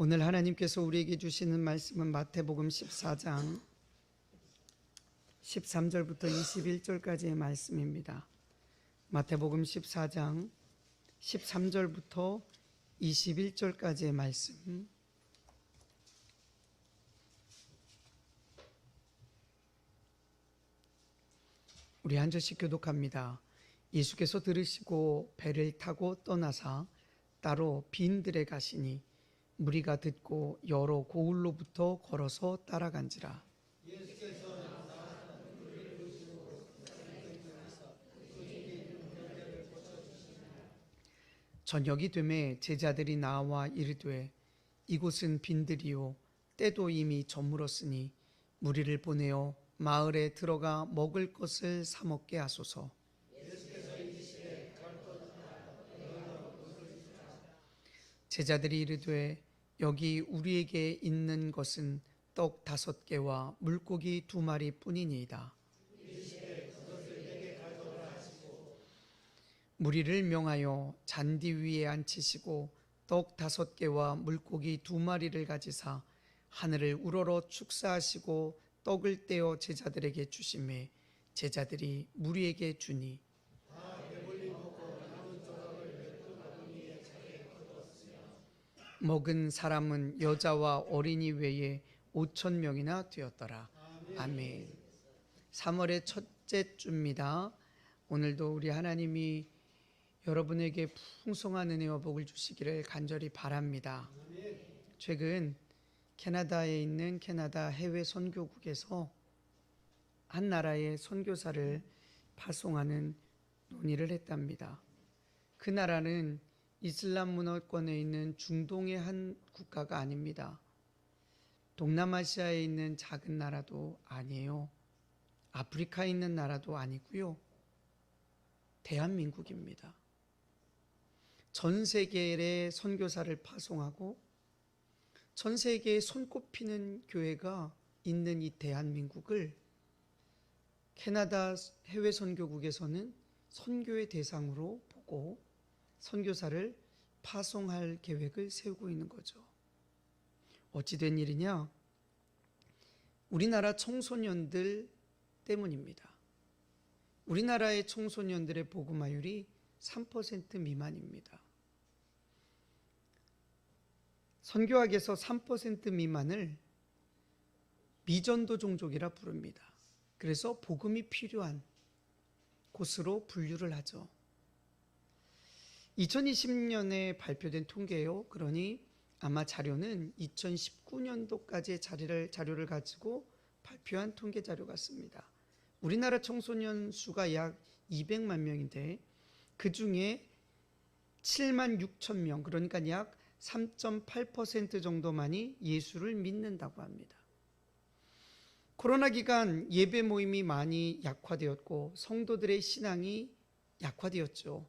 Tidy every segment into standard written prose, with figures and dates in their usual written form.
오늘 하나님께서 우리에게 주시는 말씀은 마태복음 14장 13절부터 21절까지의 말씀입니다. 마태복음 14장 13절부터 21절까지의 말씀. 우리 한 절씩 교독합니다. 예수께서 들으시고 배를 타고 떠나사 따로 빈들에 가시니 무리가 듣고 여러 고을로부터 걸어서 따라간지라. 저녁이 되매 제자들이 나와 이르되 이곳은 빈들이요 때도 이미 저물었으니 무리를 보내어 마을에 들어가 먹을 것을 사 먹게 하소서. 제자들이 이르되 여기 우리에게 있는 것은 떡 5개와 물고기 2마리 뿐이니이다. 무리를 명하여 잔디 위에 앉히시고 떡 5개와 물고기 2마리를 가지사 하늘을 우러러 축사하시고 떡을 떼어 제자들에게 주시매 제자들이 무리에게 주니 먹은 사람은 여자와 어린이 외에 5,000명이나 되었더라. 아멘. 3월의 첫째 주입니다. 오늘도 우리 하나님이 여러분에게 풍성한 은혜와 복을 주시기를 간절히 바랍니다. 최근 캐나다에 있는 캐나다 해외 선교국에서 한 나라의 선교사를 파송하는 논의를 했답니다. 그 나라는 이슬람 문화권에 있는 중동의 한 국가가 아닙니다. 동남아시아에 있는 작은 나라도 아니에요. 아프리카에 있는 나라도 아니고요. 대한민국입니다. 전 세계의 선교사를 파송하고 전 세계에 손꼽히는 교회가 있는 이 대한민국을 캐나다 해외 선교국에서는 선교의 대상으로 보고 선교사를 파송할 계획을 세우고 있는 거죠. 어찌 된 일이냐? 우리나라 청소년들 때문입니다. 우리나라의 청소년들의 복음화율이 3% 미만입니다. 선교학에서 3% 미만을 미전도 종족이라 부릅니다. 그래서 복음이 필요한 곳으로 분류를 하죠. 2020년에 발표된 통계예요. 그러니 아마 자료는 2019년도까지의 자료를 가지고 발표한 통계 자료 같습니다. 우리나라 청소년 수가 약 200만 명인데 그 중에 7만 6천 명, 그러니까 약 3.8% 정도만이 예수를 믿는다고 합니다. 코로나 기간 예배 모임이 많이 약화되었고 성도들의 신앙이 약화되었죠.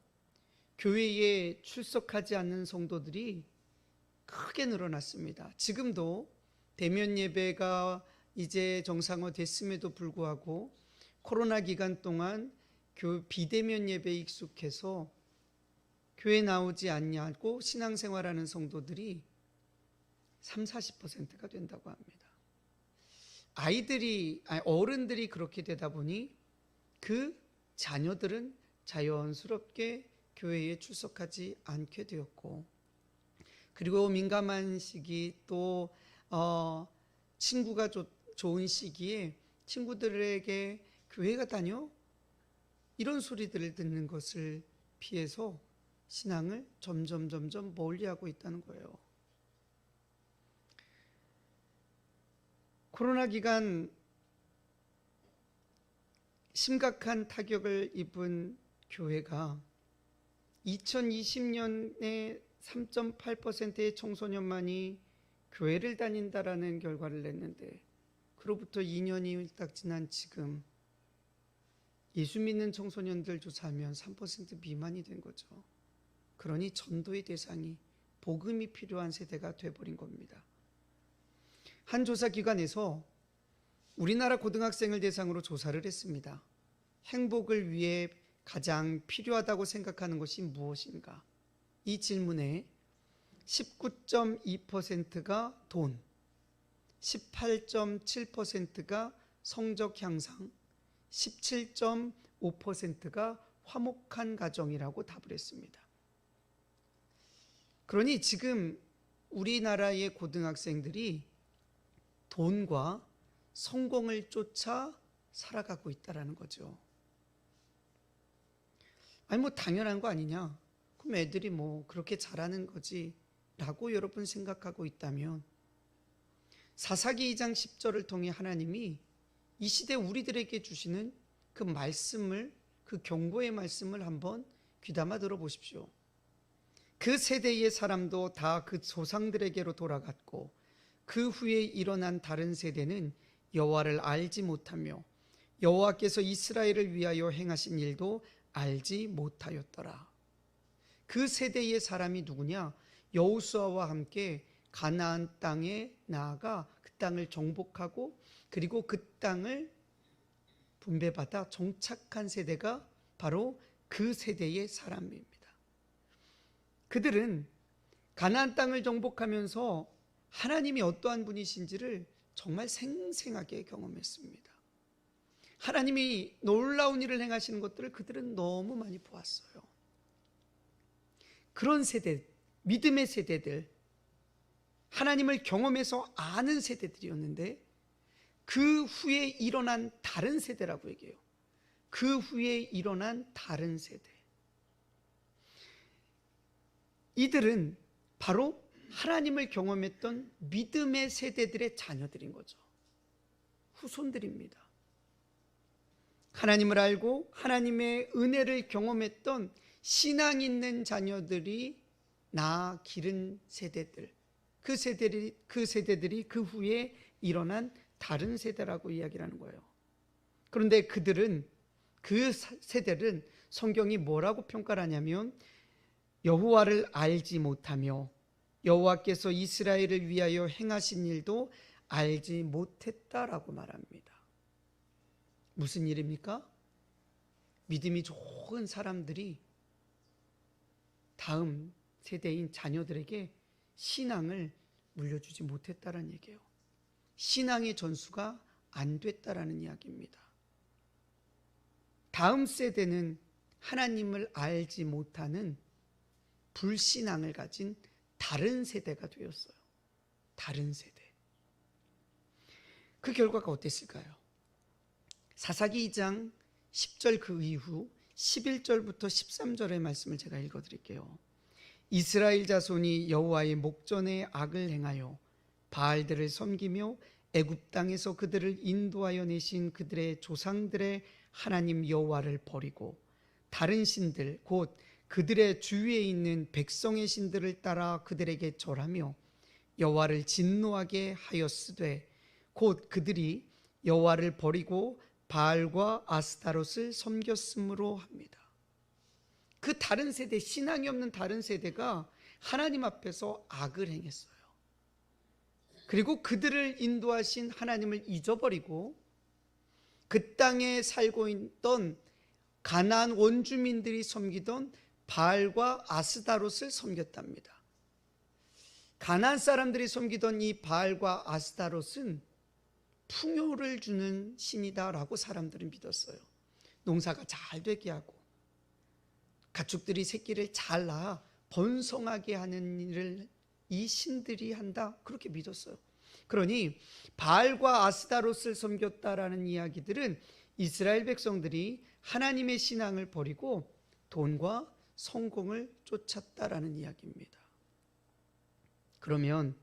교회에 출석하지 않는 성도들이 크게 늘어났습니다. 지금도 대면 예배가 이제 정상화됐음에도 불구하고 코로나 기간 동안 비대면 예배에 익숙해서 교회 나오지 않냐고 신앙생활하는 성도들이 30-40%가 된다고 합니다. 어른들이 그렇게 되다 보니 그 자녀들은 자연스럽게 교회에 출석하지 않게 되었고, 그리고 민감한 시기 또 친구가 좋은 시기에 친구들에게 교회가 다녀? 이런 소리들을 듣는 것을 피해서 신앙을 점점 멀리하고 있다는 거예요. 코로나 기간 심각한 타격을 입은 교회가 2020년에 3.8%의 청소년만이 교회를 다닌다라는 결과를 냈는데 그로부터 2년이 딱 지난 지금 예수 믿는 청소년들 조사하면 3% 미만이 된 거죠. 그러니 전도의 대상이 복음이 필요한 세대가 돼버린 겁니다. 한 조사기관에서 우리나라 고등학생을 대상으로 조사를 했습니다. 행복을 위해 가장 필요하다고 생각하는 것이 무엇인가? 이 질문에 19.2%가 돈, 18.7%가 성적 향상, 17.5%가 화목한 가정이라고 답을 했습니다. 그러니 지금 우리나라의 고등학생들이 돈과 성공을 쫓아 살아가고 있다는 거죠. 아니 당연한 거 아니냐? 그럼 애들이 그렇게 잘하는 거지 라고 여러분 생각하고 있다면, 사사기 2장 10절을 통해 하나님이 이 시대 우리들에게 주시는 그 말씀을, 그 경고의 말씀을 한번 귀담아 들어보십시오. 그 세대의 사람도 다 그 조상들에게로 돌아갔고 그 후에 일어난 다른 세대는 여호와를 알지 못하며 여호와께서 이스라엘을 위하여 행하신 일도 알지 못하였더라. 그 세대의 사람이 누구냐? 여호수아와 함께 가나안 땅에 나아가 그 땅을 정복하고 그리고 그 땅을 분배받아 정착한 세대가 바로 그 세대의 사람입니다. 그들은 가나안 땅을 정복하면서 하나님이 어떠한 분이신지를 정말 생생하게 경험했습니다. 하나님이 놀라운 일을 행하시는 것들을 그들은 너무 많이 보았어요. 그런 세대, 믿음의 세대들, 하나님을 경험해서 아는 세대들이었는데 그 후에 일어난 다른 세대라고 얘기해요. 그 후에 일어난 다른 세대. 이들은 바로 하나님을 경험했던 믿음의 세대들의 자녀들인 거죠. 후손들입니다. 하나님을 알고 하나님의 은혜를 경험했던 신앙 있는 자녀들이 낳아 기른 세대들, 그 세대들이 그 후에 일어난 다른 세대라고 이야기를 하는 거예요. 그런데 그들은, 그 세대는 성경이 뭐라고 평가를 하냐면 여호와를 알지 못하며 여호와께서 이스라엘을 위하여 행하신 일도 알지 못했다라고 말합니다. 무슨 일입니까? 믿음이 좋은 사람들이 다음 세대인 자녀들에게 신앙을 물려주지 못했다는 얘기예요. 신앙의 전수가 안 됐다라는 이야기입니다. 다음 세대는 하나님을 알지 못하는 불신앙을 가진 다른 세대가 되었어요. 다른 세대. 그 결과가 어땠을까요? 사사기 2장 10절 그 이후 11절부터 13절의 말씀을 제가 읽어드릴게요. 이스라엘 자손이 여호와의 목전에 악을 행하여 바알들을 섬기며 애굽 땅에서 그들을 인도하여 내신 그들의 조상들의 하나님 여호와를 버리고 다른 신들 곧 그들의 주위에 있는 백성의 신들을 따라 그들에게 절하며 여호와를 진노하게 하였으되 곧 그들이 여호와를 버리고 바알과 아스타롯을 섬겼으므로 합니다. 그 다른 세대, 신앙이 없는 다른 세대가 하나님 앞에서 악을 행했어요. 그리고 그들을 인도하신 하나님을 잊어버리고 그 땅에 살고 있던 가나안 원주민들이 섬기던 바알과 아스타롯을 섬겼답니다. 가나안 사람들이 섬기던 이 바알과 아스타롯은 풍요를 주는 신이다라고 사람들은 믿었어요. 농사가 잘 되게 하고 가축들이 새끼를 잘 낳아 번성하게 하는 일을 이 신들이 한다, 그렇게 믿었어요. 그러니 바알과 아스타롯을 섬겼다라는 이야기들은 이스라엘 백성들이 하나님의 신앙을 버리고 돈과 성공을 쫓았다라는 이야기입니다. 그러면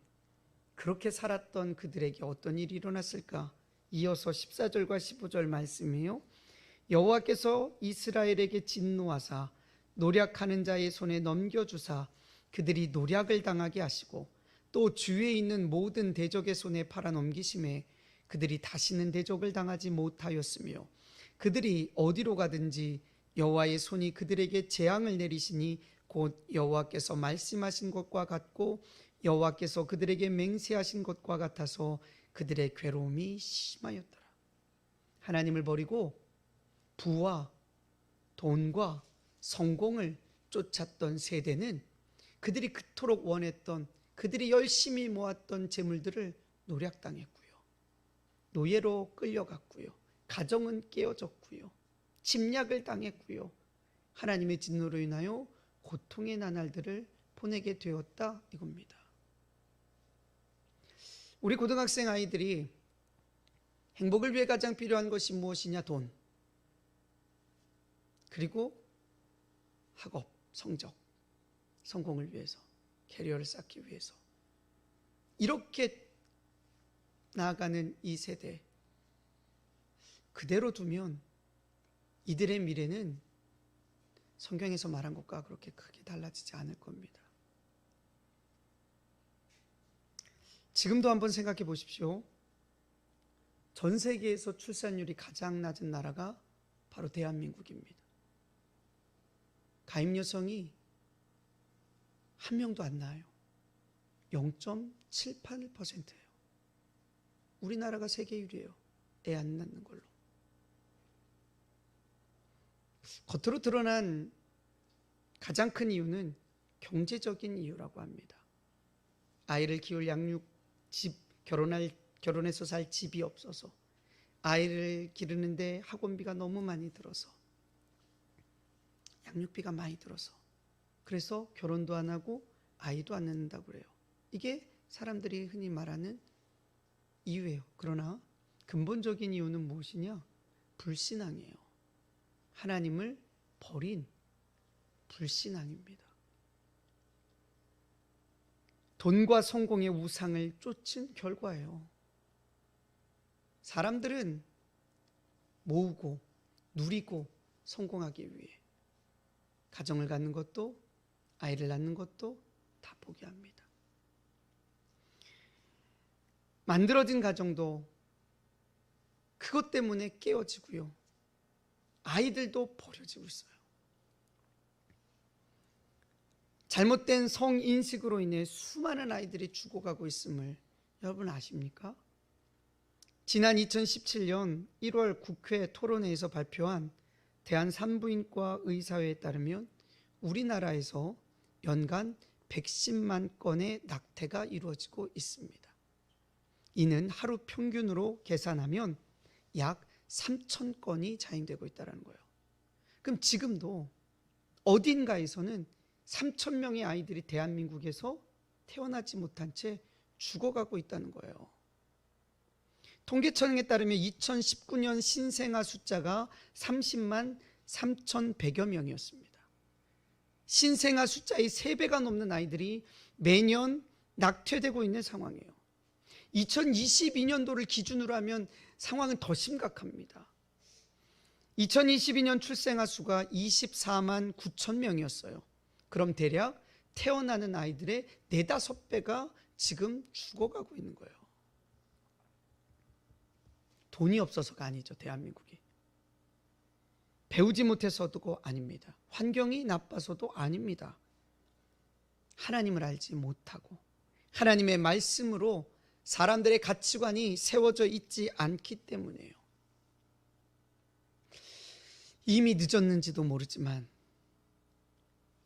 그렇게 살았던 그들에게 어떤 일이 일어났을까? 이어서 14절과 15절 말씀이에요. 여호와께서 이스라엘에게 진노하사 노략하는 자의 손에 넘겨주사 그들이 노략을 당하게 하시고 또 주위에 있는 모든 대적의 손에 팔아넘기심에 그들이 다시는 대적을 당하지 못하였으며 그들이 어디로 가든지 여호와의 손이 그들에게 재앙을 내리시니 곧 여호와께서 말씀하신 것과 같고 여호와께서 그들에게 맹세하신 것과 같아서 그들의 괴로움이 심하였더라. 하나님을 버리고 부와 돈과 성공을 쫓았던 세대는 그들이 그토록 원했던, 그들이 열심히 모았던 재물들을 노략당했고요. 노예로 끌려갔고요. 가정은 깨어졌고요. 침략을 당했고요. 하나님의 진노로 인하여 고통의 나날들을 보내게 되었다 이겁니다. 우리 고등학생 아이들이 행복을 위해 가장 필요한 것이 무엇이냐? 돈. 그리고 학업, 성적, 성공을 위해서, 캐리어를 쌓기 위해서. 이렇게 나아가는 이 세대, 그대로 두면 이들의 미래는 성경에서 말한 것과 그렇게 크게 달라지지 않을 겁니다. 지금도 한번 생각해 보십시오. 전 세계에서 출산율이 가장 낮은 나라가 바로 대한민국입니다. 가임 여성이 한 명도 안 나와요. 0.78%예요. 우리나라가 세계 1위예요. 애 안 낳는 걸로. 겉으로 드러난 가장 큰 이유는 경제적인 이유라고 합니다. 아이를 키울 결혼해서 살 집이 없어서, 아이를 기르는데 학원비가 너무 많이 들어서, 양육비가 많이 들어서, 그래서 결혼도 안 하고 아이도 안 낳는다고 그래요. 이게 사람들이 흔히 말하는 이유예요. 그러나 근본적인 이유는 무엇이냐? 불신앙이에요. 하나님을 버린 불신앙입니다. 돈과 성공의 우상을 쫓은 결과예요. 사람들은 모으고 누리고 성공하기 위해 가정을 갖는 것도, 아이를 낳는 것도 다 포기합니다. 만들어진 가정도 그것 때문에 깨어지고요. 아이들도 버려지고 있어요. 잘못된 성인식으로 인해 수많은 아이들이 죽어가고 있음을 여러분 아십니까? 지난 2017년 1월 국회 토론회에서 발표한 대한산부인과 의사회에 따르면 우리나라에서 연간 110만 건의 낙태가 이루어지고 있습니다. 이는 하루 평균으로 계산하면 약 3천 건이 자행되고 있다는 거예요. 그럼 지금도 어딘가에서는 3천 명의 아이들이 대한민국에서 태어나지 못한 채 죽어가고 있다는 거예요. 통계청에 따르면 2019년 신생아 숫자가 30만 3,100여 명이었습니다. 신생아 숫자의 3배가 넘는 아이들이 매년 낙태되고 있는 상황이에요. 2022년도를 기준으로 하면 상황은 더 심각합니다. 2022년 출생아 수가 24만 9천 명이었어요. 그럼 대략 태어나는 아이들의 4-5배가 지금 죽어가고 있는 거예요. 돈이 없어서가 아니죠, 대한민국이. 배우지 못해서도 아닙니다. 환경이 나빠서도 아닙니다. 하나님을 알지 못하고 하나님의 말씀으로 사람들의 가치관이 세워져 있지 않기 때문이에요. 이미 늦었는지도 모르지만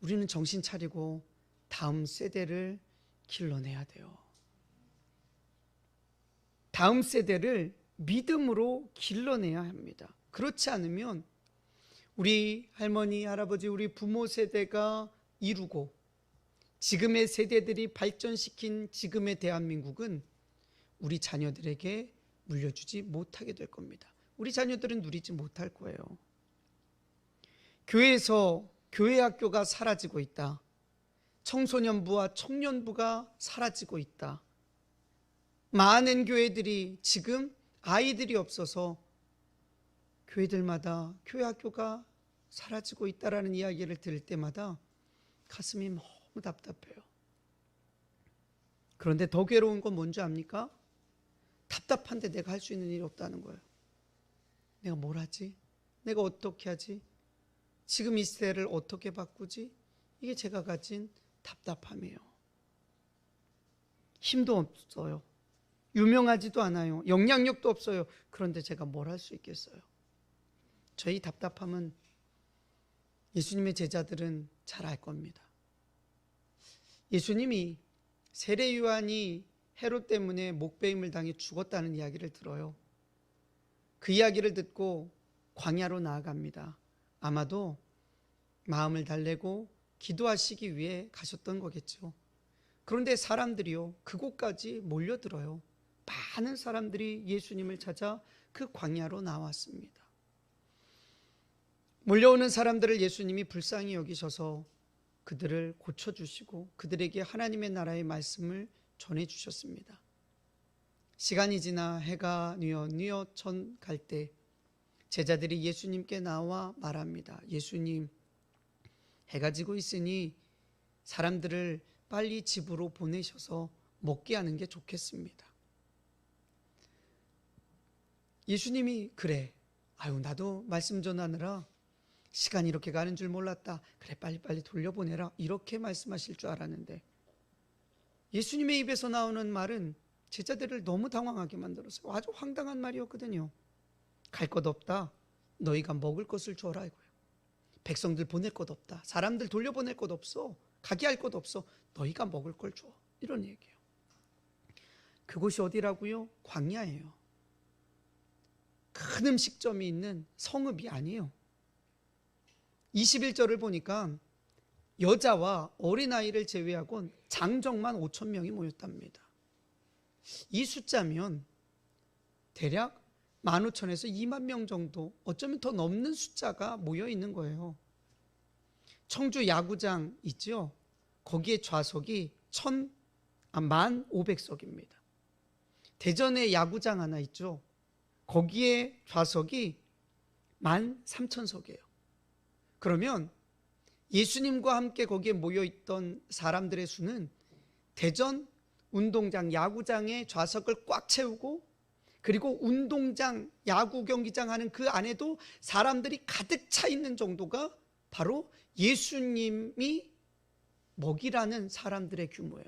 우리는 정신 차리고 다음 세대를 길러내야 돼요. 다음 세대를 믿음으로 길러내야 합니다. 그렇지 않으면 우리 할머니, 할아버지, 우리 부모 세대가 이루고 지금의 세대들이 발전시킨 지금의 대한민국은 우리 자녀들에게 물려주지 못하게 될 겁니다. 우리 자녀들은 누리지 못할 거예요. 교회에서 교회 학교가 사라지고 있다. 청소년부와 청년부가 사라지고 있다. 많은 교회들이 지금 아이들이 없어서 교회들마다 교회 학교가 사라지고 있다라는 이야기를 들을 때마다 가슴이 너무 답답해요. 그런데 더 괴로운 건 뭔지 압니까? 답답한데 내가 할 수 있는 일이 없다는 거예요. 내가 뭘 하지? 내가 어떻게 하지? 지금 이 시대를 어떻게 바꾸지? 이게 제가 가진 답답함이에요. 힘도 없어요. 유명하지도 않아요. 영향력도 없어요. 그런데 제가 뭘 할 수 있겠어요? 저희 답답함은 예수님의 제자들은 잘 알 겁니다. 예수님이 세례 요한이 헤롯 때문에 목베임을 당해 죽었다는 이야기를 들어요. 그 이야기를 듣고 광야로 나아갑니다. 아마도 마음을 달래고 기도하시기 위해 가셨던 거겠죠. 그런데 사람들이요, 그곳까지 몰려들어요. 많은 사람들이 예수님을 찾아 그 광야로 나왔습니다. 몰려오는 사람들을 예수님이 불쌍히 여기셔서 그들을 고쳐주시고 그들에게 하나님의 나라의 말씀을 전해주셨습니다. 시간이 지나 해가 뉘어천 갈 때 제자들이 예수님께 나와 말합니다. 예수님, 해가 지고 있으니 사람들을 빨리 집으로 보내셔서 먹게 하는 게 좋겠습니다. 예수님이 그래, 나도 말씀 전하느라 시간이 이렇게 가는 줄 몰랐다. 그래, 빨리빨리 돌려보내라. 이렇게 말씀하실 줄 알았는데 예수님의 입에서 나오는 말은 제자들을 너무 당황하게 만들었어요. 아주 황당한 말이었거든요. 갈 것 없다. 너희가 먹을 것을 줘라 이거예요. 백성들 보낼 것 없다. 사람들 돌려보낼 것 없어. 가게 할 것 없어. 너희가 먹을 걸 줘. 이런 얘기예요. 그곳이 어디라고요? 광야예요. 큰 음식점이 있는 성읍이 아니에요. 21절을 보니까 여자와 어린아이를 제외하곤 장정만 5천 명이 모였답니다. 이 숫자면 대략 15,000에서 2만 명 정도, 어쩌면 더 넘는 숫자가 모여 있는 거예요. 청주 야구장 있죠? 거기에 좌석이 1,500석입니다. 대전에 야구장 하나 있죠? 거기에 좌석이 13,000석이에요. 그러면 예수님과 함께 거기에 모여있던 사람들의 수는 대전 운동장, 야구장의 좌석을 꽉 채우고, 그리고 운동장, 야구 경기장 하는 그 안에도 사람들이 가득 차 있는 정도가 바로 예수님이 먹이라는 사람들의 규모예요.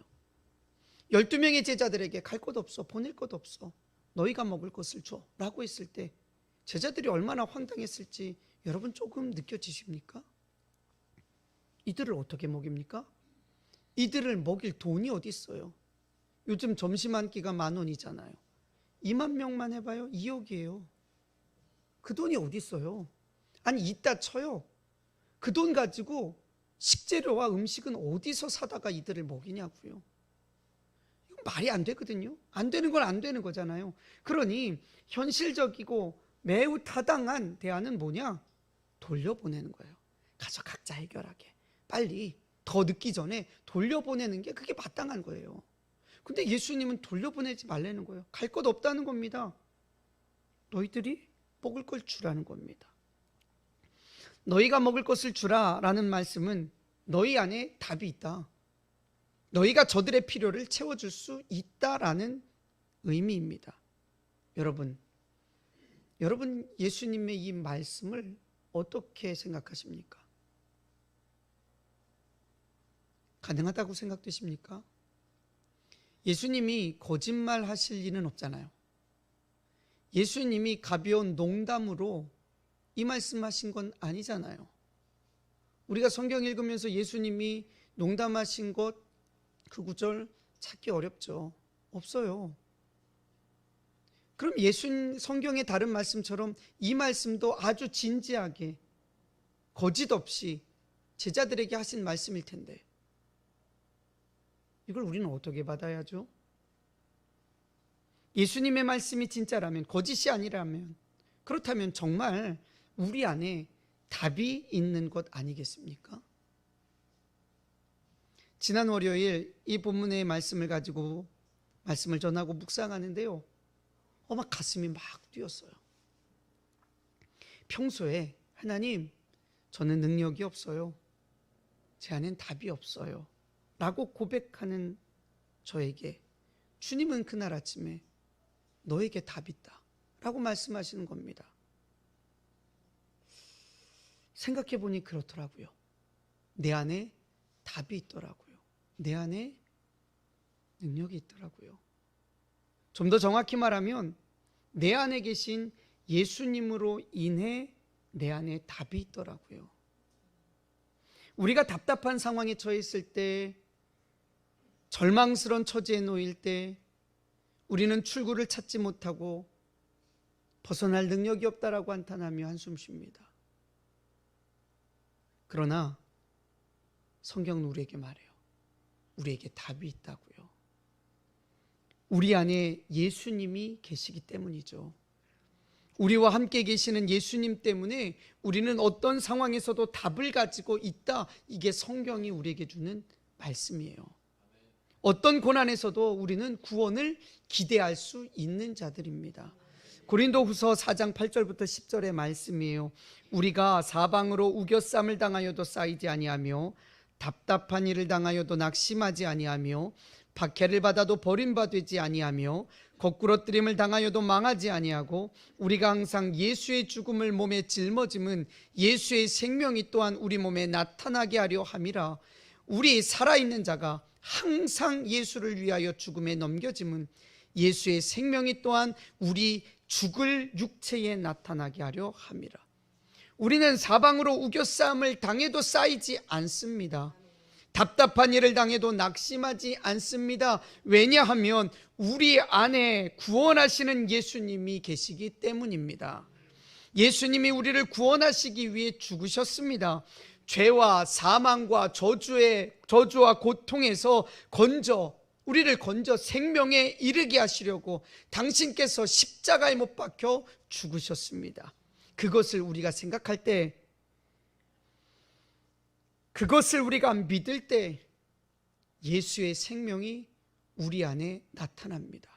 12명의 제자들에게 갈 곳 없어, 보낼 곳 없어, 너희가 먹을 것을 줘 라고 했을 때 제자들이 얼마나 황당했을지 여러분 조금 느껴지십니까? 이들을 어떻게 먹입니까? 이들을 먹일 돈이 어디 있어요? 요즘 점심 한 끼가 10,000원이잖아요. 2만 명만 해봐요. 2억이에요. 그 돈이 어디 있어요? 아니, 있다 쳐요. 그 돈 가지고 식재료와 음식은 어디서 사다가 이들을 먹이냐고요. 이건 말이 안 되거든요. 안 되는 건 안 되는 거잖아요. 그러니 현실적이고 매우 타당한 대안은 뭐냐? 돌려보내는 거예요. 가서 각자 해결하게. 빨리 더 늦기 전에 돌려보내는 게 그게 마땅한 거예요. 근데 예수님은 돌려보내지 말라는 거예요. 갈 것 없다는 겁니다. 너희들이 먹을 걸 주라는 겁니다. 너희가 먹을 것을 주라라는 말씀은 너희 안에 답이 있다. 너희가 저들의 필요를 채워줄 수 있다라는 의미입니다. 여러분 예수님의 이 말씀을 어떻게 생각하십니까? 가능하다고 생각되십니까? 예수님이 거짓말 하실 일은 없잖아요. 예수님이 가벼운 농담으로 이 말씀하신 건 아니잖아요. 우리가 성경 읽으면서 예수님이 농담하신 것, 그 구절 찾기 어렵죠. 없어요. 그럼 성경의 다른 말씀처럼 이 말씀도 아주 진지하게 거짓 없이 제자들에게 하신 말씀일 텐데 이걸 우리는 어떻게 받아야죠? 예수님의 말씀이 진짜라면, 거짓이 아니라면, 그렇다면 정말 우리 안에 답이 있는 것 아니겠습니까? 지난 월요일 이 본문의 말씀을 가지고 말씀을 전하고 묵상하는데요, 막 가슴이 막 뛰었어요. 평소에 하나님, 저는 능력이 없어요. 제 안엔 답이 없어요. 라고 고백하는 저에게 주님은 그날 아침에 너에게 답이 있다 라고 말씀하시는 겁니다. 생각해 보니 그렇더라고요. 내 안에 답이 있더라고요. 내 안에 능력이 있더라고요. 좀 더 정확히 말하면 내 안에 계신 예수님으로 인해 내 안에 답이 있더라고요. 우리가 답답한 상황에 처해 있을 때 절망스러운 처지에 놓일 때 우리는 출구를 찾지 못하고 벗어날 능력이 없다라고 한탄하며 한숨 쉽니다. 그러나 성경은 우리에게 말해요. 우리에게 답이 있다고요. 우리 안에 예수님이 계시기 때문이죠. 우리와 함께 계시는 예수님 때문에 우리는 어떤 상황에서도 답을 가지고 있다. 이게 성경이 우리에게 주는 말씀이에요. 어떤 고난에서도 우리는 구원을 기대할 수 있는 자들입니다. 고린도후서 4장 8절부터 10절의 말씀이에요. 우리가 사방으로 우겨쌈을 당하여도 쌓이지 아니하며 답답한 일을 당하여도 낙심하지 아니하며 박해를 받아도 버림받지 아니하며 거꾸러뜨림을 당하여도 망하지 아니하고 우리가 항상 예수의 죽음을 몸에 짊어짐은 예수의 생명이 또한 우리 몸에 나타나게 하려 함이라. 우리 살아있는 자가 항상 예수를 위하여 죽음에 넘겨짐은 예수의 생명이 또한 우리 죽을 육체에 나타나게 하려 함이라. 우리는 사방으로 우겨싸움을 당해도 쌓이지 않습니다. 답답한 일을 당해도 낙심하지 않습니다. 왜냐하면 우리 안에 구원하시는 예수님이 계시기 때문입니다. 예수님이 우리를 구원하시기 위해 죽으셨습니다. 죄와 사망과 저주와 고통에서 우리를 건져 생명에 이르게 하시려고 당신께서 십자가에 못 박혀 죽으셨습니다. 그것을 우리가 생각할 때, 그것을 우리가 믿을 때 예수의 생명이 우리 안에 나타납니다.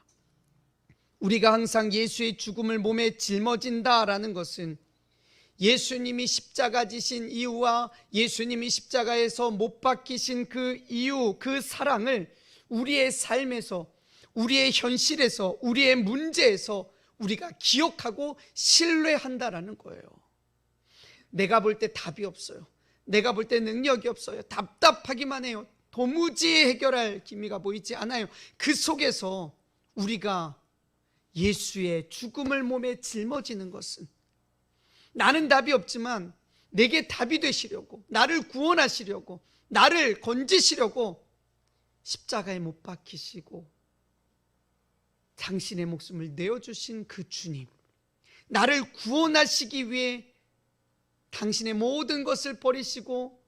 우리가 항상 예수의 죽음을 몸에 짊어진다라는 것은 예수님이 십자가 지신 이유와 예수님이 십자가에서 못 박히신 그 이유, 그 사랑을 우리의 삶에서, 우리의 현실에서, 우리의 문제에서 우리가 기억하고 신뢰한다라는 거예요. 내가 볼 때 답이 없어요. 내가 볼 때 능력이 없어요. 답답하기만 해요. 도무지 해결할 기미가 보이지 않아요. 그 속에서 우리가 예수의 죽음을 몸에 짊어지는 것은, 나는 답이 없지만 내게 답이 되시려고, 나를 구원하시려고, 나를 건지시려고 십자가에 못 박히시고 당신의 목숨을 내어주신 그 주님, 나를 구원하시기 위해 당신의 모든 것을 버리시고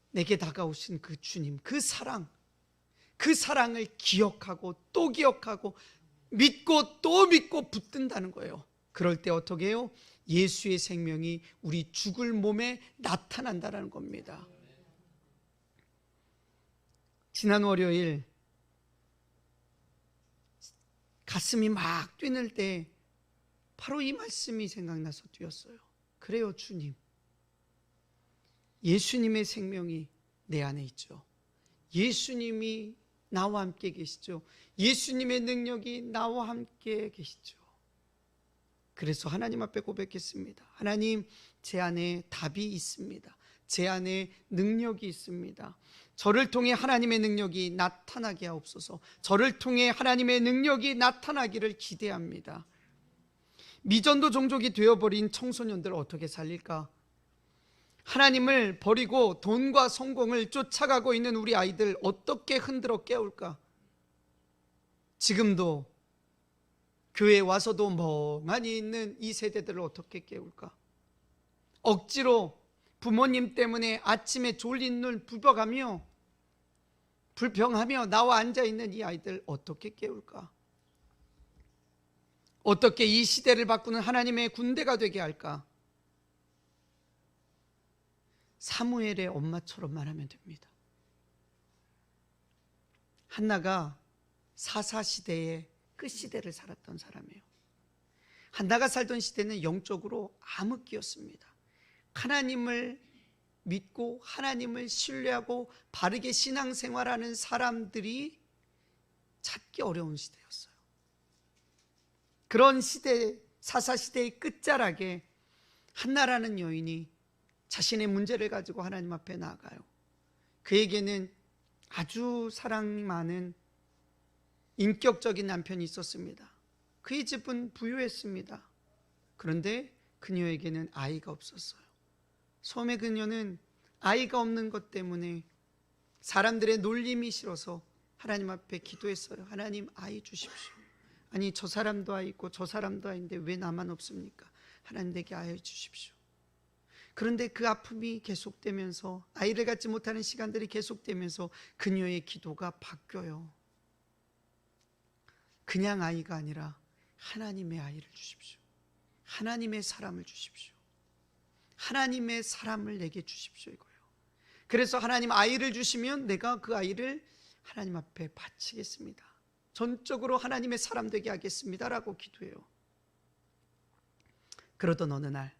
내게 다가오신 그 주님, 그 사랑을 기억하고 또 기억하고 믿고 또 믿고 붙든다는 거예요. 그럴 때 어떻게 해요? 예수의 생명이 우리 죽을 몸에 나타난다는 겁니다. 지난 월요일 가슴이 막 뛰는 때 바로 이 말씀이 생각나서 뛰었어요. 그래요, 주님. 예수님의 생명이 내 안에 있죠. 예수님이 나와 함께 계시죠. 예수님의 능력이 나와 함께 계시죠. 그래서 하나님 앞에 고백했습니다. 하나님, 제 안에 답이 있습니다. 제 안에 능력이 있습니다. 저를 통해 하나님의 능력이 나타나게 하옵소서. 저를 통해 하나님의 능력이 나타나기를 기대합니다. 미전도 종족이 되어버린 청소년들을 어떻게 살릴까? 하나님을 버리고 돈과 성공을 쫓아가고 있는 우리 아이들 어떻게 흔들어 깨울까? 지금도 교회에 와서도 멍하니 있는 이 세대들을 어떻게 깨울까? 억지로 부모님 때문에 아침에 졸린 눈 부벼가며 불평하며 나와 앉아있는 이 아이들 어떻게 깨울까? 어떻게 이 시대를 바꾸는 하나님의 군대가 되게 할까? 사무엘의 엄마처럼만 하면 됩니다. 한나가 사사시대의 끝시대를 살았던 사람이에요. 한나가 살던 시대는 영적으로 암흑기였습니다. 하나님을 믿고 하나님을 신뢰하고 바르게 신앙생활하는 사람들이 찾기 어려운 시대였어요. 그런 시대, 사사시대의 끝자락에 한나라는 여인이 자신의 문제를 가지고 하나님 앞에 나아가요. 그에게는 아주 사랑이 많은 인격적인 남편이 있었습니다. 그의 집은 부유했습니다. 그런데 그녀에게는 아이가 없었어요. 처음에 그녀는 아이가 없는 것 때문에 사람들의 놀림이 싫어서 하나님 앞에 기도했어요. 하나님, 아이 주십시오. 아니, 저 사람도 아이 있고 저 사람도 아이인데 왜 나만 없습니까? 하나님, 내게 아이 주십시오. 그런데 그 아픔이 계속되면서, 아이를 갖지 못하는 시간들이 계속되면서 그녀의 기도가 바뀌어요. 그냥 아이가 아니라 하나님의 아이를 주십시오. 하나님의 사람을 주십시오. 하나님의 사람을 내게 주십시오, 이거예요. 그래서 하나님 아이를 주시면 내가 그 아이를 하나님 앞에 바치겠습니다. 전적으로 하나님의 사람 되게 하겠습니다라고 기도해요. 그러던 어느 날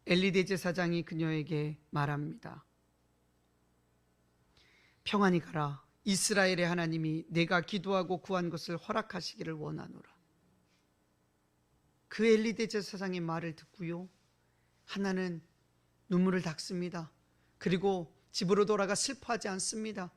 엘리 대제사장이 그녀에게 말합니다. 평안히 가라. 이스라엘의 하나님이 내가 기도하고 구한 것을 허락하시기를 원하노라. 그 엘리 대제사장의 말을 듣고요, 하나는 눈물을 닦습니다. 그리고 집으로 돌아가 슬퍼하지 않습니다.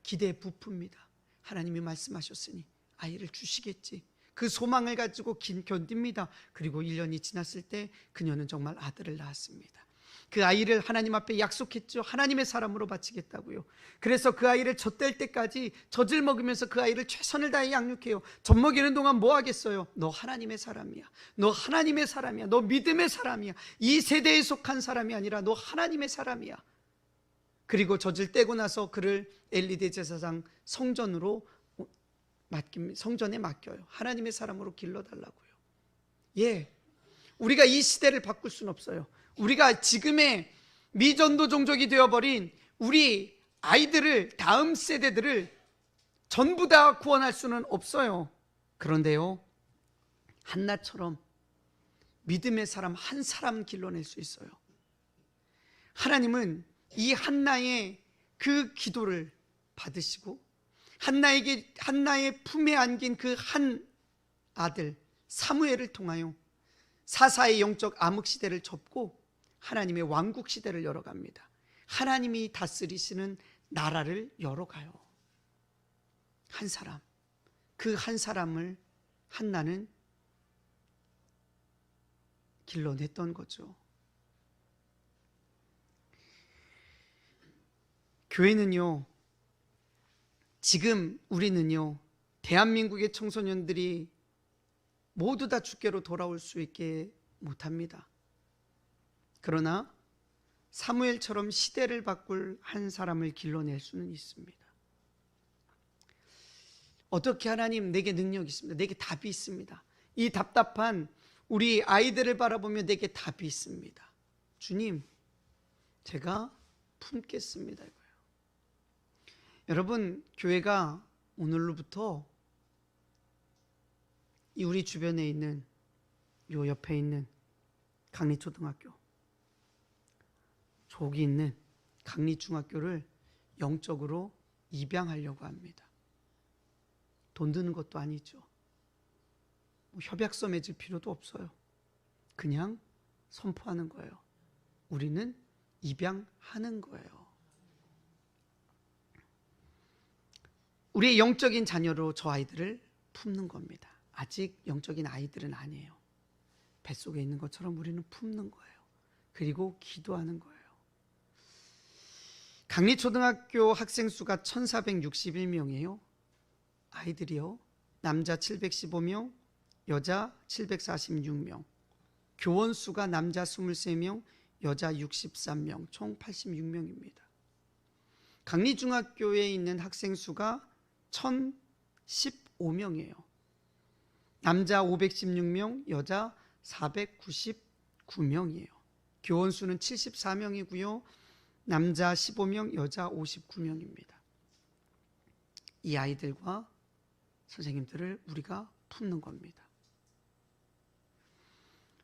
기대에 부풉니다. 하나님이 말씀하셨으니 아이를 주시겠지. 그 소망을 가지고 견딥니다. 그리고 1년이 지났을 때 그녀는 정말 아들을 낳았습니다. 그 아이를 하나님 앞에 약속했죠. 하나님의 사람으로 바치겠다고요. 그래서 그 아이를 젖될 때까지 젖을 먹으면서 그 아이를 최선을 다해 양육해요. 젖 먹이는 동안 뭐 하겠어요? 너 하나님의 사람이야. 너 하나님의 사람이야. 너 믿음의 사람이야. 이 세대에 속한 사람이 아니라 너 하나님의 사람이야. 그리고 젖을 떼고 나서 그를 엘리 대제사장 성전에 맡겨요. 하나님의 사람으로 길러달라고요. 예, 우리가 이 시대를 바꿀 수는 없어요. 우리가 지금의 미전도 종족이 되어버린 우리 아이들을, 다음 세대들을 전부 다 구원할 수는 없어요. 그런데요, 한나처럼 믿음의 사람 한 사람 길러낼 수 있어요. 하나님은 이 한나의 그 기도를 받으시고 한나의 품에 안긴 그 한 아들 사무엘을 통하여 사사의 영적 암흑 시대를 접고 하나님의 왕국 시대를 열어갑니다. 하나님이 다스리시는 나라를 열어가요. 한 사람, 그 한 사람을 한나는 길러냈던 거죠. 교회는요, 지금 우리는요, 대한민국의 청소년들이 모두 다 주께로 돌아올 수 있게 못합니다. 그러나 사무엘처럼 시대를 바꿀 한 사람을 길러낼 수는 있습니다. 어떻게? 하나님, 내게 능력이 있습니다. 내게 답이 있습니다. 이 답답한 우리 아이들을 바라보며 내게 답이 있습니다. 주님, 제가 품겠습니다, 이거예요. 여러분, 교회가 오늘로부터 이 우리 주변에 있는, 요 옆에 있는 강리초등학교, 저기 있는 강리중학교를 영적으로 입양하려고 합니다. 돈 드는 것도 아니죠. 협약서 맺을 필요도 없어요. 그냥 선포하는 거예요. 우리는 입양하는 거예요. 우리의 영적인 자녀로 저 아이들을 품는 겁니다. 아직 영적인 아이들은 아니에요. 뱃속에 있는 것처럼 우리는 품는 거예요. 그리고 기도하는 거예요. 강리초등학교 학생 수가 1461명이에요. 아이들이요, 남자 715명, 여자 746명, 교원 수가 남자 23명, 여자 63명, 총 86명입니다. 강리중학교에 있는 학생 수가 1015명이에요. 남자 516명, 여자 499명이에요. 교원 수는 74명이고요. 남자 15명, 여자 59명입니다. 이 아이들과 선생님들을 우리가 품는 겁니다.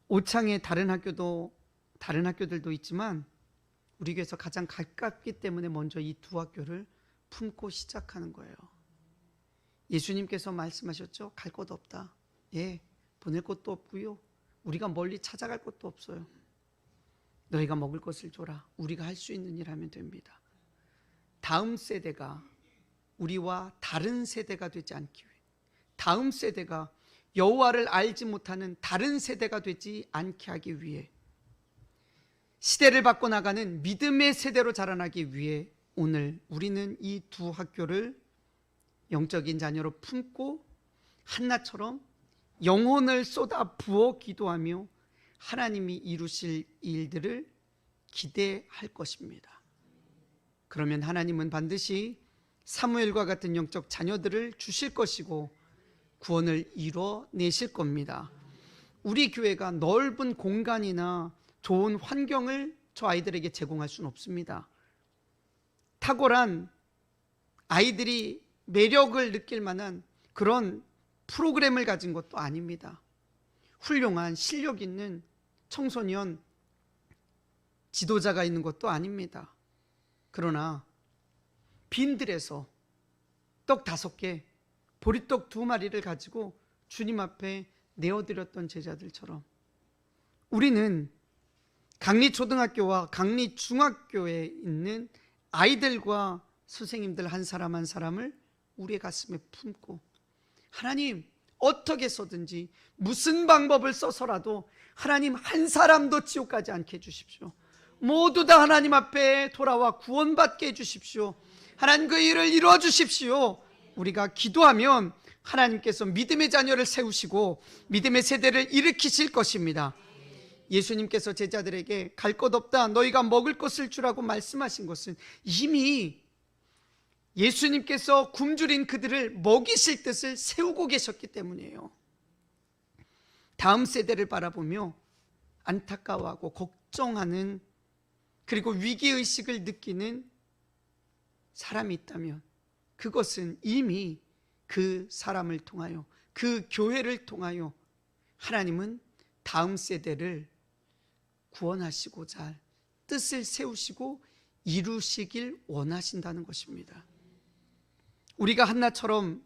오창에 다른 학교들도 있지만 우리 교회에서 가장 가깝기 때문에 먼저 이 두 학교를 품고 시작하는 거예요. 예수님께서 말씀하셨죠. 갈 곳 없다. 예, 보낼 곳도 없고요. 우리가 멀리 찾아갈 곳도 없어요. 너희가 먹을 것을 줘라. 우리가 할 수 있는 일 하면 됩니다. 다음 세대가 우리와 다른 세대가 되지 않기 위해, 다음 세대가 여호와를 알지 못하는 다른 세대가 되지 않게 하기 위해, 시대를 바꿔나가는 믿음의 세대로 자라나기 위해 오늘 우리는 이 두 학교를 영적인 자녀로 품고 한나처럼 영혼을 쏟아 부어 기도하며 하나님이 이루실 일들을 기대할 것입니다. 그러면 하나님은 반드시 사무엘과 같은 영적 자녀들을 주실 것이고 구원을 이뤄내실 겁니다. 우리 교회가 넓은 공간이나 좋은 환경을 저 아이들에게 제공할 수는 없습니다. 탁월한 아이들이 매력을 느낄 만한 그런 프로그램을 가진 것도 아닙니다. 훌륭한 실력 있는 청소년 지도자가 있는 것도 아닙니다. 그러나 빈들에서 떡 5개, 보리떡 2마리를 가지고 주님 앞에 내어드렸던 제자들처럼 우리는 강리초등학교와 강리중학교에 있는 아이들과 선생님들 한 사람 한 사람을 우리의 가슴에 품고 하나님 어떻게 해서든지 무슨 방법을 써서라도 하나님 한 사람도 지옥 가지 않게 해주십시오. 모두 다 하나님 앞에 돌아와 구원받게 해주십시오. 하나님 그 일을 이루어 주십시오. 우리가 기도하면 하나님께서 믿음의 자녀를 세우시고 믿음의 세대를 일으키실 것입니다. 예수님께서 제자들에게 갈 것 없다 너희가 먹을 것을 주라고 말씀하신 것은 이미 예수님께서 굶주린 그들을 먹이실 뜻을 세우고 계셨기 때문이에요. 다음 세대를 바라보며 안타까워하고 걱정하는 그리고 위기의식을 느끼는 사람이 있다면 그것은 이미 그 사람을 통하여 그 교회를 통하여 하나님은 다음 세대를 구원하시고자 뜻을 세우시고 이루시길 원하신다는 것입니다. 우리가 한나처럼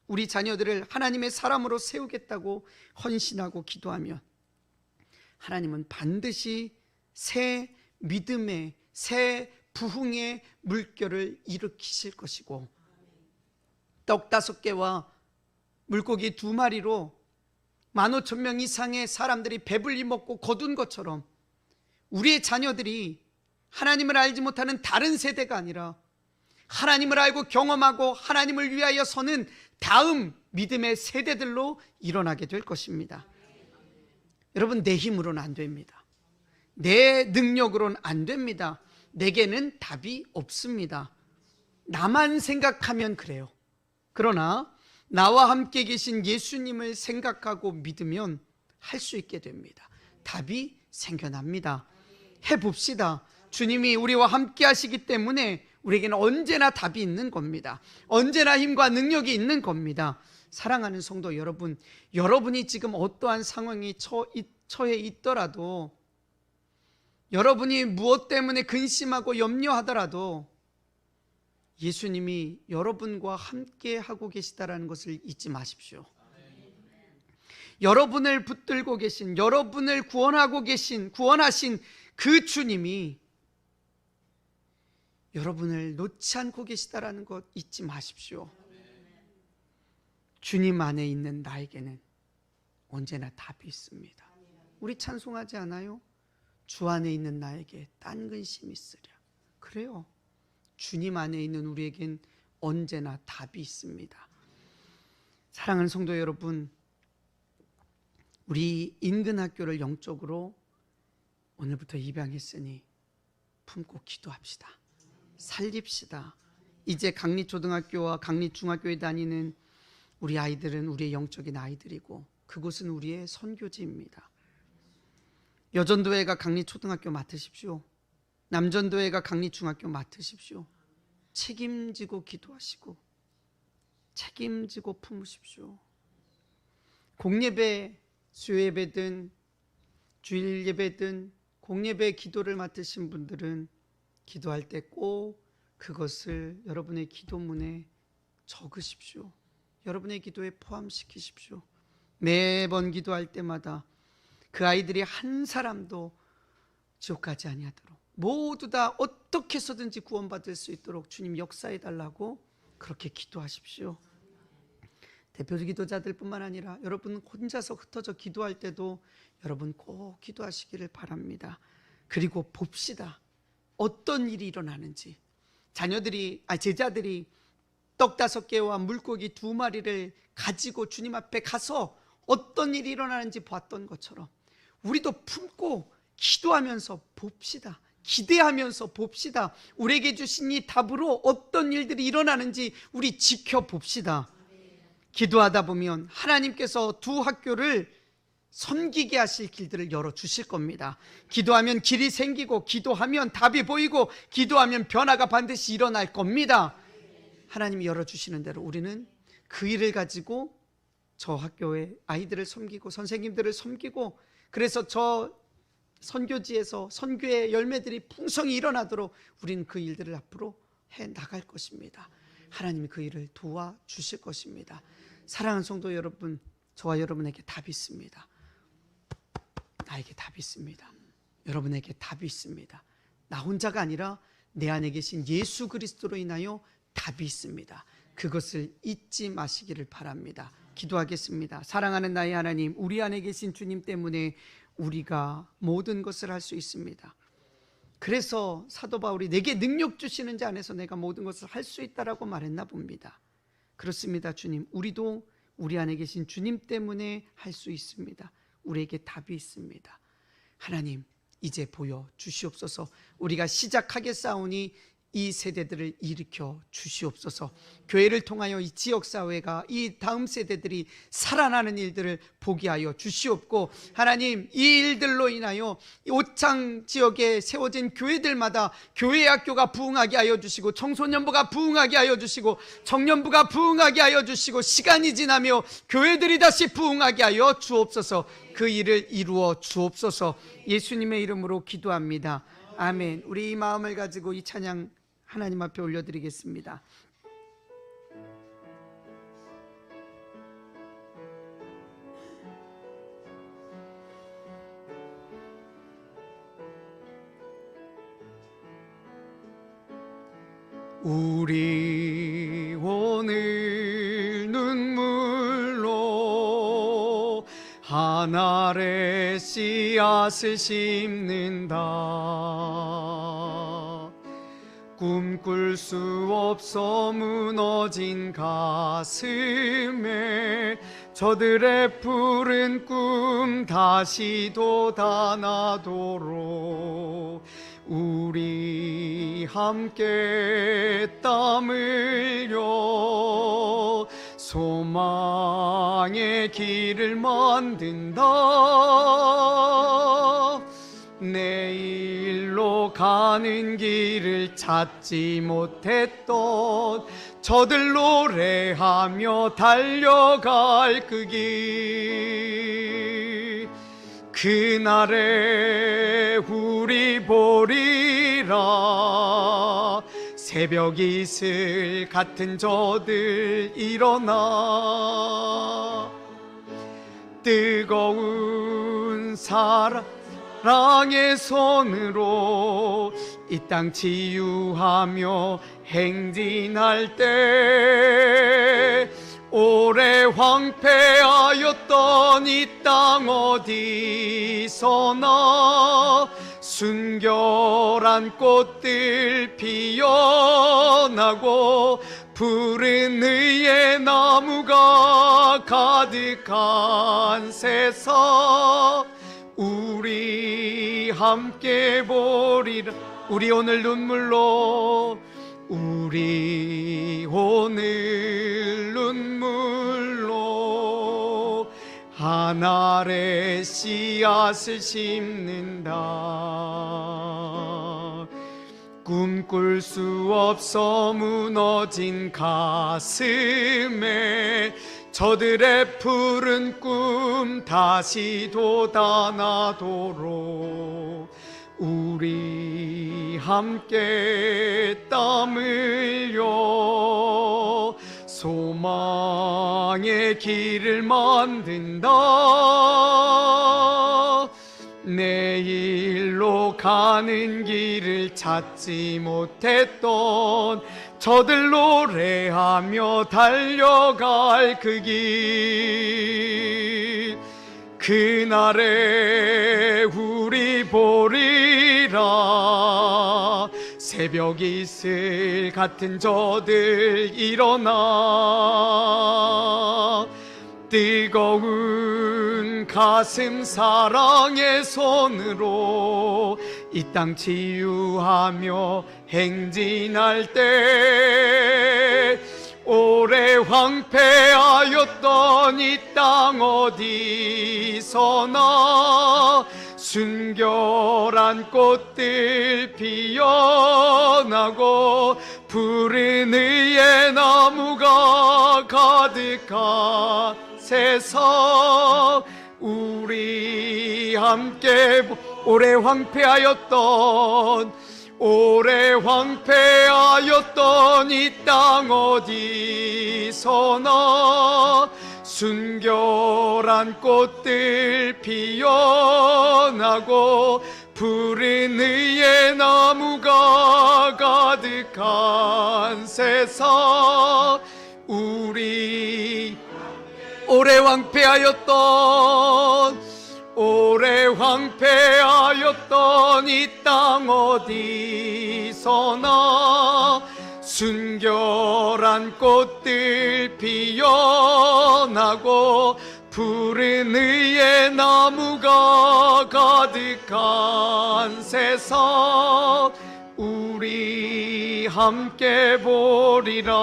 우리 자녀들을 하나님의 사람으로 세우겠다고 헌신하고 기도하면 하나님은 반드시 새 믿음의 새 부흥의 물결을 일으키실 것이고 떡 5개와 물고기 2마리로 15,000명 이상의 사람들이 배불리 먹고 거둔 것처럼 우리의 자녀들이 하나님을 알지 못하는 다른 세대가 아니라 하나님을 알고 경험하고 하나님을 위하여 서는 다음 믿음의 세대들로 일어나게 될 것입니다. 여러분, 내 힘으로는 안 됩니다. 내 능력으로는 안 됩니다. 내게는 답이 없습니다. 나만 생각하면 그래요. 그러나 나와 함께 계신 예수님을 생각하고 믿으면 할 수 있게 됩니다. 답이 생겨납니다. 해봅시다. 주님이 우리와 함께 하시기 때문에 우리에게는 언제나 답이 있는 겁니다. 언제나 힘과 능력이 있는 겁니다. 사랑하는 성도 여러분, 여러분이 지금 어떠한 상황에 처해 있더라도, 여러분이 무엇 때문에 근심하고 염려하더라도 예수님이 여러분과 함께 하고 계시다라는 것을 잊지 마십시오. 여러분을 붙들고 계신, 여러분을 구원하신 그 주님이 여러분을 놓지 않고 계시다라는 것 잊지 마십시오. 주님 안에 있는 나에게는 언제나 답이 있습니다. 우리 찬송하지 않아요? 주 안에 있는 나에게 딴 근심이 있으랴. 그래요. 주님 안에 있는 우리에겐 언제나 답이 있습니다. 사랑하는 성도 여러분, 우리 인근학교를 영적으로 오늘부터 입양했으니 품고 기도합시다. 살립시다. 이제 강리초등학교와 강리중학교에 다니는 우리 아이들은 우리의 영적인 아이들이고 그곳은 우리의 선교지입니다. 여전도회가 강리초등학교 맡으십시오. 남전도회가 강리중학교 맡으십시오. 책임지고 기도하시고 책임지고 품으십시오. 공예배, 수요예배든 주일예배든 공예배 기도를 맡으신 분들은 기도할 때 꼭 그것을 여러분의 기도문에 적으십시오. 여러분의 기도에 포함시키십시오. 매번 기도할 때마다 그 아이들이 한 사람도 지옥 가지 아니하도록 모두 다 어떻게 해서든지 구원받을 수 있도록 주님 역사해달라고 그렇게 기도하십시오. 대표 기도자들 뿐만 아니라 여러분 혼자서 흩어져 기도할 때도 여러분 꼭 기도하시기를 바랍니다. 그리고 봅시다. 어떤 일이 일어나는지. 제자들이 떡 5개와 물고기 2마리를 가지고 주님 앞에 가서 어떤 일이 일어나는지 봤던 것처럼 우리도 품고 기도하면서 봅시다. 기대하면서 봅시다. 우리에게 주신 이 답으로 어떤 일들이 일어나는지 우리 지켜봅시다. 기도하다 보면 하나님께서 두 학교를 섬기게 하실 길들을 열어주실 겁니다. 기도하면 길이 생기고, 기도하면 답이 보이고, 기도하면 변화가 반드시 일어날 겁니다. 하나님이 열어주시는 대로 우리는 그 일을 가지고 저 학교의 아이들을 섬기고 선생님들을 섬기고, 그래서 저 선교지에서 선교의 열매들이 풍성히 일어나도록 우리는 그 일들을 앞으로 해 나갈 것입니다. 하나님이 그 일을 도와주실 것입니다. 사랑하는 성도 여러분, 저와 여러분에게 답이 있습니다. 나에게 답이 있습니다. 여러분에게 답이 있습니다. 나 혼자가 아니라 내 안에 계신 예수 그리스도로 인하여 답이 있습니다. 그것을 잊지 마시기를 바랍니다. 기도하겠습니다. 사랑하는 나의 하나님, 우리 안에 계신 주님 때문에 우리가 모든 것을 할 수 있습니다. 그래서 사도 바울이 내게 능력 주시는 자 안에서 내가 모든 것을 할 수 있다라고 말했나 봅니다. 그렇습니다. 주님, 우리도 우리 안에 계신 주님 때문에 할 수 있습니다. 우리에게 답이 있습니다. 하나님, 이제 보여 주시옵소서. 우리가 시작하겠사오니 이 세대들을 일으켜 주시옵소서. 교회를 통하여 이 지역사회가, 이 다음 세대들이 살아나는 일들을 보게 하여 주시옵고, 하나님, 이 일들로 인하여 오창 지역에 세워진 교회들마다 교회 학교가 부흥하게 하여 주시고, 청소년부가 부흥하게 하여 주시고, 청년부가 부흥하게 하여 주시고, 시간이 지나며 교회들이 다시 부흥하게 하여 주옵소서. 그 일을 이루어 주옵소서. 예수님의 이름으로 기도합니다. 아멘. 우리 이 마음을 가지고 이 찬양 하나님 앞에 올려드리겠습니다. 우리 오늘 눈물로 하늘의 씨앗을 심는다. 꿈꿀 수 없어 무너진 가슴에 저들의 푸른 꿈 다시 돋아나도록 우리 함께 땀 흘려 소망의 길을 만든다. 내일로 가는 길을 찾지 못했던 저들 노래하며 달려갈 그 길, 그날에 우리 보리라. 새벽 이슬 같은 저들 일어나 뜨거운 사랑의 손으로 이 땅 치유하며 행진할 때 오래 황폐하였던 이 땅 어디서나 순결한 꽃들 피어나고 푸른 의의 나무가 가득한 세상 우리 함께 보리라. 우리 오늘 눈물로, 우리 오늘 눈물로 하늘의 씨앗을 심는다. 꿈꿀 수 없어 무너진 가슴에 저들의 푸른 꿈 다시 돋아나도록 우리 함께 땀 흘려 소망의 길을 만든다. 내일로 가는 길을 찾지 못했던 저들 노래하며 달려갈 그 길, 그날에 우리 보리라. 새벽이 있을 같은 저들 일어나 뜨거운 가슴 사랑의 손으로 이 땅 치유하며 행진할 때 오래 황폐하였던 이 땅 어디서나 순결한 꽃들 피어나고 푸른 의의 나무가 가득한 세상 우리 함께 오래 황폐하였던 이 땅 어디서나 순결한 꽃들 피어나고 푸른 의의 나무가 가득한 세상 우리 오래 황폐하였던 이 땅 어디서나 순결한 꽃들 피어나고 푸른 의의 나무가 가득한 세상 우리 함께 보리라.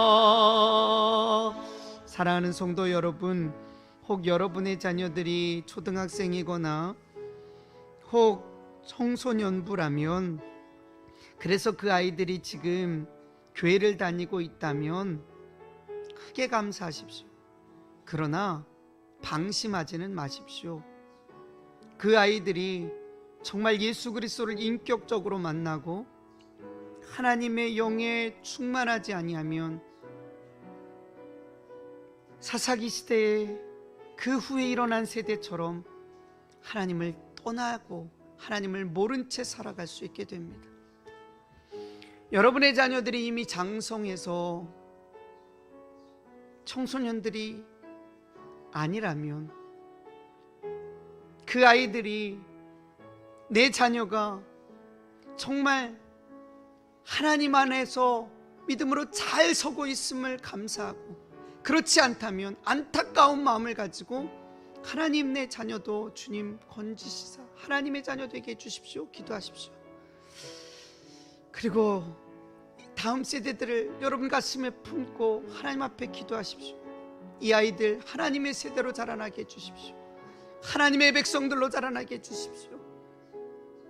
사랑하는 성도 여러분, 혹 여러분의 자녀들이 초등학생이거나 혹 청소년부라면, 그래서 그 아이들이 지금 교회를 다니고 있다면 크게 감사하십시오. 그러나 방심하지는 마십시오. 그 아이들이 정말 예수 그리스도를 인격적으로 만나고 하나님의 영에 충만하지 아니하면 사사기 시대에 그 후에 일어난 세대처럼 하나님을 떠나고 하나님을 모른 채 살아갈 수 있게 됩니다. 여러분의 자녀들이 이미 장성해서 청소년들이 아니라면 그 아이들이 내 자녀가 정말 하나님 안에서 믿음으로 잘 서고 있음을 감사하고, 그렇지 않다면 안타까운 마음을 가지고 하나님 내 자녀도 주님 건지시사 하나님의 자녀 되게 해주십시오. 기도하십시오. 그리고 다음 세대들을 여러분 가슴에 품고 하나님 앞에 기도하십시오. 이 아이들 하나님의 세대로 자라나게 해주십시오. 하나님의 백성들로 자라나게 해주십시오.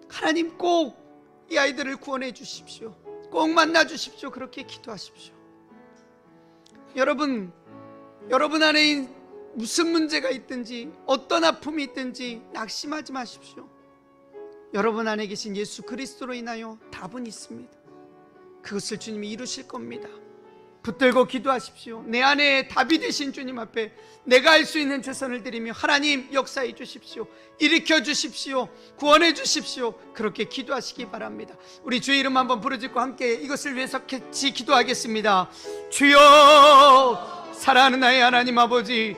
하나님 꼭 이 아이들을 구원해 주십시오. 꼭 만나 주십시오. 그렇게 기도하십시오. 여러분 안에 무슨 문제가 있든지 어떤 아픔이 있든지 낙심하지 마십시오. 여러분 안에 계신 예수 그리스도로 인하여 답은 있습니다. 그것을 주님이 이루실 겁니다. 붙들고 기도하십시오. 내 안에 답이 되신 주님 앞에 내가 할 수 있는 최선을 드리며 하나님 역사해 주십시오. 일으켜 주십시오. 구원해 주십시오. 그렇게 기도하시기 바랍니다. 우리 주의 이름 한번 부르짖고 함께 이것을 위해서 같이 기도하겠습니다. 주여, 사랑하는 나의 하나님 아버지,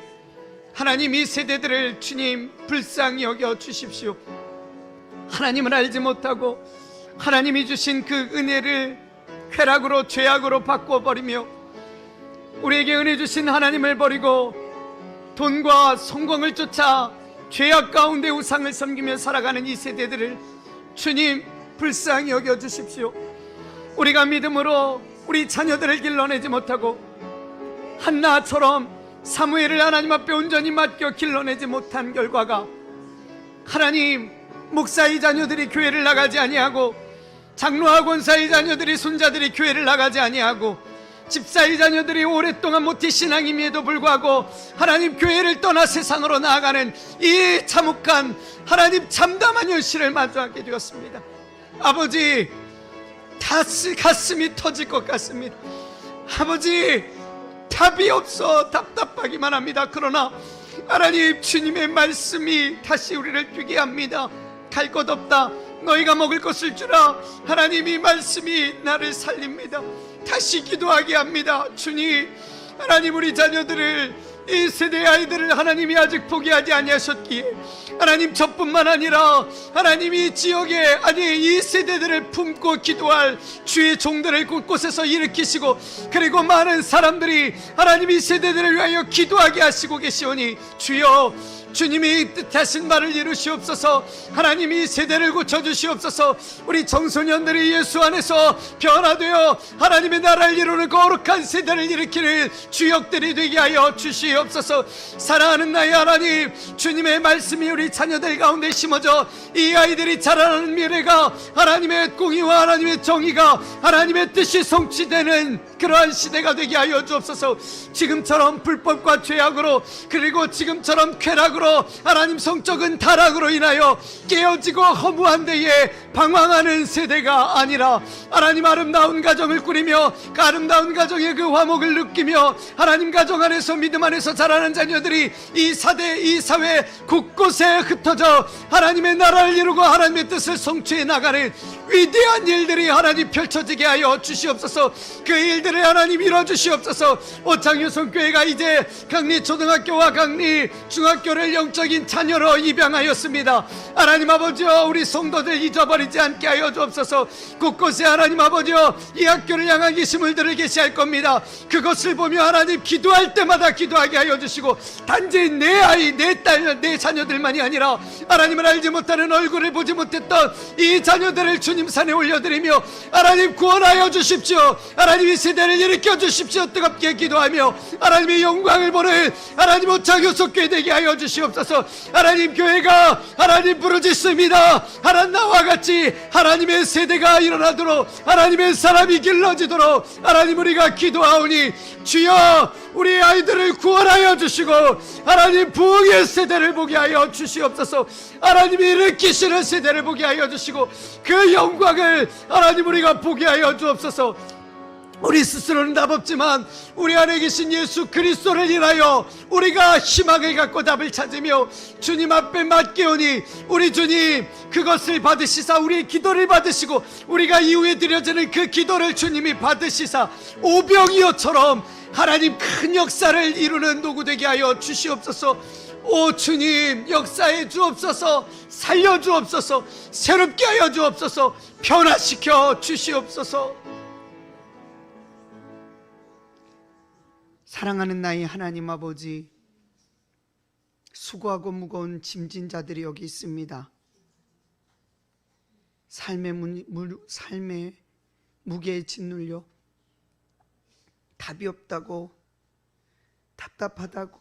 하나님 이 세대들을 주님 불쌍히 여겨 주십시오. 하나님을 알지 못하고 하나님이 주신 그 은혜를 쾌락으로 죄악으로 바꿔버리며 우리에게 은혜 주신 하나님을 버리고 돈과 성공을 쫓아 죄악 가운데 우상을 섬기며 살아가는 이 세대들을 주님 불쌍히 여겨주십시오. 우리가 믿음으로 우리 자녀들을 길러내지 못하고 한나처럼 사무엘을 하나님 앞에 온전히 맡겨 길러내지 못한 결과가, 하나님 목사의 자녀들이 교회를 나가지 아니하고 장로와 권사의 자녀들이 손자들이 교회를 나가지 아니하고 집사의 자녀들이 오랫동안 모태신앙임에도 불구하고 하나님 교회를 떠나 세상으로 나아가는 이 참혹한 하나님 참담한 현실을 마주하게 되었습니다. 아버지, 가슴이 터질 것 같습니다. 아버지, 답이 없어 답답하기만 합니다. 그러나 하나님 주님의 말씀이 다시 우리를 뛰게 합니다. 갈 것 없다, 너희가 먹을 것을 주라. 하나님이 말씀이 나를 살립니다. 다시 기도하게 합니다. 주님, 하나님 우리 자녀들을 이 세대의 아이들을 하나님이 아직 포기하지 아니하셨기에 하나님, 저뿐만 아니라 하나님이 지역에, 아니 이 세대들을 품고 기도할 주의 종들을 곳곳에서 일으키시고, 그리고 많은 사람들이 하나님 이 세대들을 위하여 기도하게 하시고 계시오니 주여, 주님이 뜻하신 말을 이루시옵소서. 하나님이 세대를 고쳐주시옵소서. 우리 청소년들이 예수 안에서 변화되어 하나님의 나라를 이루는 거룩한 세대를 일으키는 주역들이 되게 하여 주시옵소서. 사랑하는 나의 하나님, 주님의 말씀이 우리 자녀들 가운데 심어져 이 아이들이 자라나는 미래가 하나님의 공의와 하나님의 정의가 하나님의 뜻이 성취되는 그러한 시대가 되게 하여 주옵소서. 지금처럼 불법과 죄악으로, 그리고 지금처럼 쾌락으로, 하나님 성적인 타락으로 인하여 깨어지고 허무한 데에 방황하는 세대가 아니라 하나님 아름다운 가정을 꾸리며 그 아름다운 가정의 그 화목을 느끼며 하나님 가정 안에서 믿음 안에서 자라는 자녀들이 이 사회 곳곳에 흩어져 하나님의 나라를 이루고 하나님의 뜻을 성취해 나가는 위대한 일들이 하나님 펼쳐지게 하여 주시옵소서. 그 일들을 하나님 이뤄주시옵소서. 오창유성교회가 이제 강리 초등학교와 강리 중학교를 영적인 자녀로 입양하였습니다. 하나님 아버지여, 우리 성도들 잊어버리지 않게 하여 주옵소서. 곳곳에 하나님 아버지여 이 학교를 향한 기심을들을 계시할 겁니다. 그것을 보며 하나님 기도할 때마다 기도하게 하여 주시고, 단지 내 아이, 내 딸, 내 자녀들만이 아니라 하나님을 알지 못하는, 얼굴을 보지 못했던 이 자녀들을 주님 산에 올려드리며 하나님 구원하여 주십시오. 하나님 이 세대를 일으켜 주십시오. 뜨겁게 기도하며 하나님의 영광을 보는 하나님 오창효석교회 되게 하여 주시옵소서. 하나님 교회가 하나님 부르짖습니다. 하나님 나와 같이 하나님의 세대가 일어나도록, 하나님의 사람이 길러지도록 하나님 우리가 기도하오니 주여, 우리 아이들을 구원하여 주시고 하나님 부흥의 세대를 보게 하여 주시옵소서. 하나님이 일으키시는 세대를 보게 하여 주시고 그 영광을 하나님 우리가 보게 하여 주옵소서. 우리 스스로는 답 없지만 우리 안에 계신 예수 그리스도를 인하여 우리가 희망을 갖고 답을 찾으며 주님 앞에 맡기오니 우리 주님 그것을 받으시사 우리의 기도를 받으시고 우리가 이후에 드려지는 그 기도를 주님이 받으시사 오병이어처럼 하나님 큰 역사를 이루는 도구 되게 하여 주시옵소서. 오 주님, 역사해 주옵소서. 살려 주옵소서. 새롭게 하여 주옵소서. 변화시켜 주시옵소서. 사랑하는 나의 하나님 아버지, 수고하고 무거운 짐진 자들이 여기 있습니다. 삶의 무게에 짓눌려 답이 없다고, 답답하다고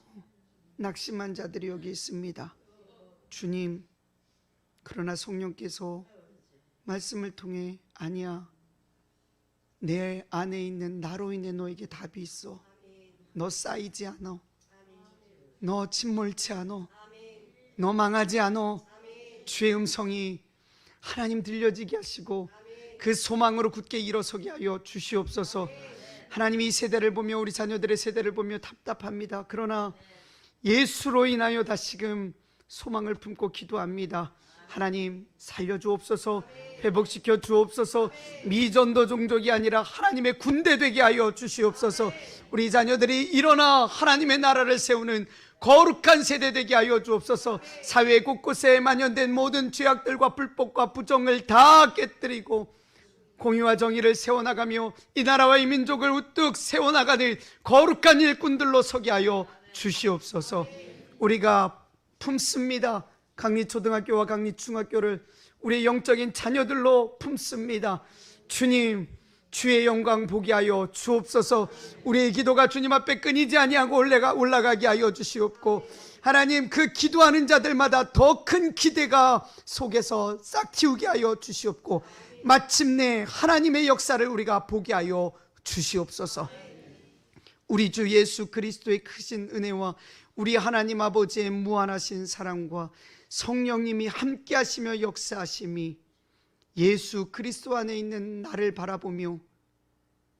낙심한 자들이 여기 있습니다. 주님, 그러나 성령께서 말씀을 통해 아니야, 내 안에 있는 나로 인해 너에게 답이 있어. 너 쌓이지 않아. 너 침몰치 않아. 너 망하지 않아. 주의 음성이 하나님 들려지게 하시고 그 소망으로 굳게 일어서게 하여 주시옵소서. 하나님, 이 세대를 보며, 우리 자녀들의 세대를 보며 답답합니다. 그러나 예수로 인하여 다시금 소망을 품고 기도합니다. 하나님 살려주옵소서. 회복시켜 주옵소서. 미전도 종족이 아니라 하나님의 군대 되게 하여 주시옵소서. 우리 자녀들이 일어나 하나님의 나라를 세우는 거룩한 세대 되게 하여 주옵소서. 사회 곳곳에 만연된 모든 죄악들과 불법과 부정을 다 깨뜨리고 공의와 정의를 세워나가며 이 나라와 이 민족을 우뚝 세워나가는 거룩한 일꾼들로 서게 하여 주시옵소서. 우리가 품습니다. 강리초등학교와 강리중학교를 우리의 영적인 자녀들로 품습니다. 주님, 주의 영광 보게 하여 주옵소서. 우리의 기도가 주님 앞에 끊이지 아니하고 올라가게 하여 주시옵고, 하나님 그 기도하는 자들마다 더 큰 기대가 속에서 싹 틔우게 하여 주시옵고, 마침내 하나님의 역사를 우리가 보게 하여 주시옵소서. 우리 주 예수 그리스도의 크신 은혜와 우리 하나님 아버지의 무한하신 사랑과 성령님이 함께 하시며 역사하심이 예수 그리스도 안에 있는 나를 바라보며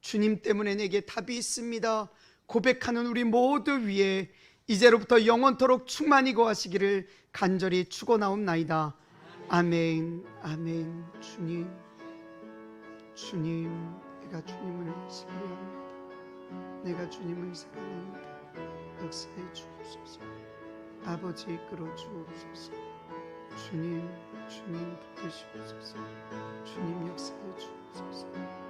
주님 때문에 내게 답이 있습니다 고백하는 우리 모두 위에 이제로부터 영원토록 충만히 거하시기를 간절히 축원하옵나이다. 아멘. 아멘. 주님, 내가 주님을 신뢰합니다. 내가 주님을 사랑합니다. 역사해 주옵소서. 아버지 이끌어 주옵소서. 주님 붙드시옵소서. 주님 역사해 주옵소서.